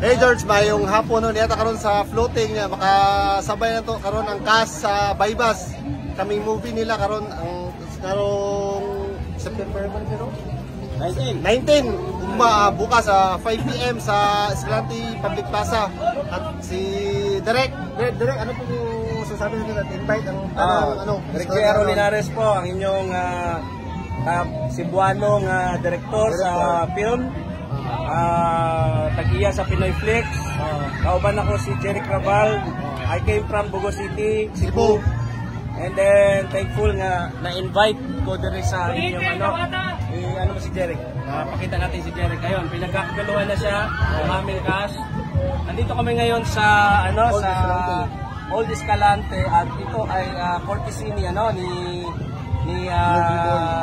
Hey George, mayong hapon no niyata karon sa floating niya makasabay na to karon ang cast sa Baybas. Kaming movie nila karon ang karong September 19 bukas sa 5 PM sa Escalante Public Plaza. At si Direk, ano po yung sasabi nila at invite ang Direk Jero Linares po, ang inyong Cebuanong direktor sa film. Tag-iya sa Pinoy Flex. Kauban ako si Jeric Raval. I came from Bugo City, Cebu. And then thankful nga na-invite ko din sa inyong ano mo si Jeric. Pakita natin si Jeric. Ayun, pinagkakagaluhan na siya ng aming cast. Nandito kami ngayon sa sa Old Escalante at ito ay courtesy ni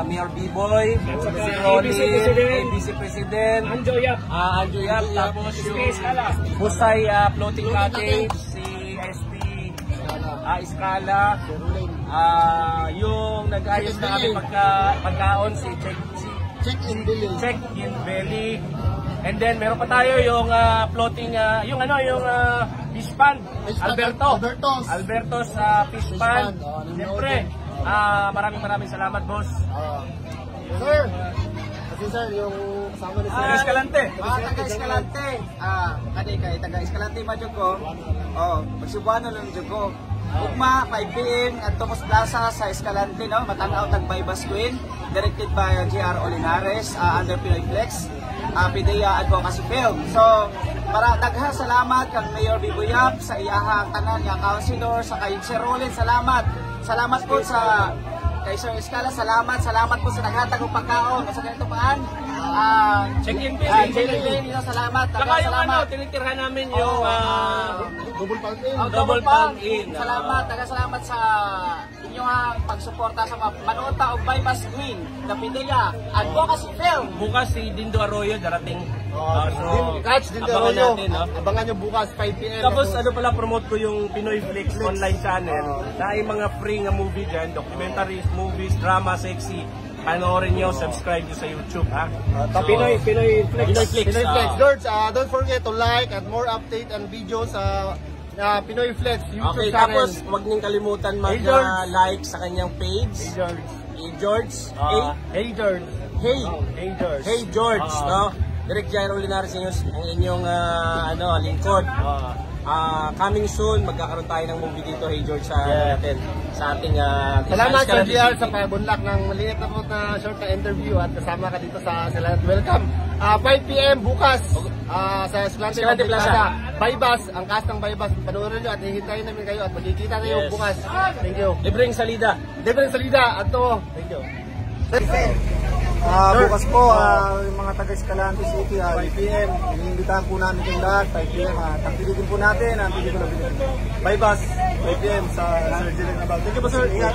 Mayor B-Boy, si Ronnie, ABC President, Anjo Yap, tapos yung Husay Floating Cottage, si SP Iskala, yung nag-ayos na kami pagkaon si Check in Belly, and then meron pa tayo yung floating, yung fish pond, Alberto's fish pond. Siyempre, maraming salamat, boss. Sir, kasi sir, yung kasama ni Sir Escalante. Taga-Escalante. Taga Escalante ba dyan ko? Magsibuano lang dyan ko. Ugma, 5 PM at Tomos Plaza sa Escalante, no? Matanaw tag-Baybas Queen. Directed by J.R. Olinares, under Pinoy Flex. PDEA Advocacy Film. So, para daghang salamat kang Mayor Bibuyap sa iyahang tanan nga councilor, sa kay Sir Rolin, salamat. Salamat po sa kay Sir Escala, salamat po sa naghatag ng pagkaon sa ganito paan. Check-in salamat. Saka yung tinitirhan namin yung double pang in. Salamat sa inyong pagsuporta sa Manota o Baybas Queen, na PDEA Advocacy Film. Bukas si Dindo Arroyo darating. Catch din abangan natin, abangan nyo bukas 5 PM. Tapos pala promote ko yung Pinoy Flex online channel. Na ay mga free nga movie dyan, documentaries, movies, drama, sexy. Panoorin nyo, subscribe nyo sa YouTube, ha? Pinoy Flex. George, don't forget to like and more update and videos sa Pinoy Flex YouTube channel. Tapos huwag niyong kalimutan mag-like sa kanyang page. Hey George. Hey George, no? Direk Jairo Linares ang inyong lingkod. Coming soon, magkakaroon tayo ng movie dito, Hey George, sa ating salamat sa GR sa pabunlak ng maliit na short na interview at kasama ka dito sa Escalante. Welcome. 5 PM bukas sa Escalante Plaza. Baybas, ang cast ng Baybas. Panoorin nyo at hihintayin namin kayo at magkikita tayo bukas. Thank you. Libreng salida. Ato. Thank you. Bukas po, yung mga taga-Escalante City, 5 PM, iniimbitahan po namin yung lahat, 5 PM, tangkilikin po natin, ang pelikula Baybas, 5 PM sa Sir Jelen Abal. Thank you po sir, ingat.